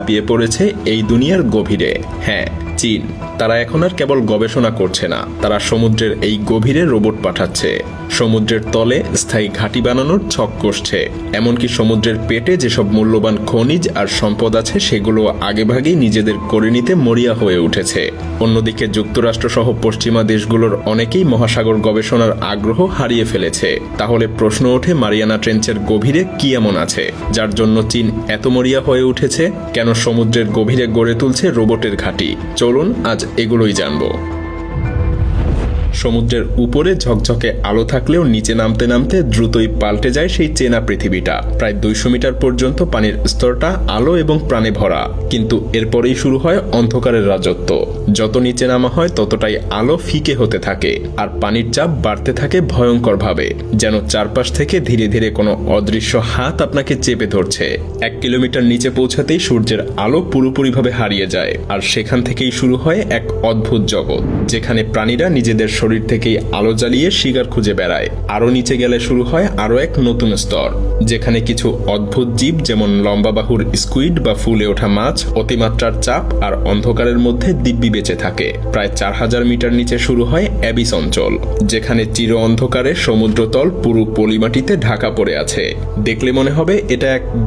পিয়ে পড়েছে এই দুনিয়ার গভীরে। হ্যাঁ, চীন। তারা এখন আর কেবল গবেষণা করছে না, তারা সমুদ্রের এই গভীরে রোবট পাঠাচ্ছে, সমুদ্রের তলে স্থায়ী ঘাঁটি বানানোর ছক কষছে। এমনকি সমুদ্রের পেটে যেসব মূল্যবান খনিজ আর সম্পদ আছে সেগুলো আগেভাগেই নিজেদের করে নিতে মরিয়া হয়ে উঠেছে। অন্যদিকে যুক্তরাষ্ট্র সহ পশ্চিমা দেশগুলোর অনেকেই মহাসাগর গবেষণার আগ্রহ হারিয়ে ফেলেছে। তাহলে প্রশ্ন ওঠে, মারিয়ানা ট্রেঞ্চের গভীরে কি এমন আছে যার জন্য চীন এত মরিয়া হয়ে উঠেছে? কেন সমুদ্রের গভীরে গড়ে তুলছে রোবটের ঘাঁটি? চলুন আজ এগুলোই জানবো। সমুদ্রের উপরে ঝকঝকে আলো থাকলেও নিচে নামতে নামতে দ্রুতই পাল্টে যায় সেই চেনা পৃথিবীটা। প্রায় 200 মিটার পর্যন্ত পানির স্তরটা আলো এবং প্রাণে ভরা, কিন্তু এরপরেই শুরু হয় অন্ধকারের রাজত্ব। যত নিচে নামা হয় ততটাই আলো ফিকে হতে থাকে আর পানির চাপ বাড়তে থাকে ভয়ঙ্করভাবে, যেন চারপাশ থেকে ধীরে ধীরে কোনো অদৃশ্য হাত আপনাকে চেপে ধরছে। 1 কিলোমিটার নিচে পৌঁছাতেই সূর্যের আলো পুরোপুরিভাবে হারিয়ে যায়, আর সেখান থেকেই শুরু হয় এক অদ্ভুত জগৎ, যেখানে প্রাণীরা নিজেদের শরীর থেকেই আলো জ্বালিয়ে শিকার খুঁজে বেড়ায়। আরো নিচে গেলে শুরু হয় আরো এক নতুন স্তর, যেখানে কিছু অদ্ভুত জীব যেমন লম্বা বাহুর স্কুইড বা ফুলে ওঠা মাছ অতিমাত্রার চাপ আর অন্ধকারের মধ্যে দিব্যি বেঁচে থাকে। প্রায় 4000 মিটার নিচে শুরু হয় অ্যাবিস অঞ্চল, যেখানে চির অন্ধকারে সমুদ্রতল পুরো পলিমাটিতে ঢাকা পড়ে আছে। দেখলে মনে হবে এটা এক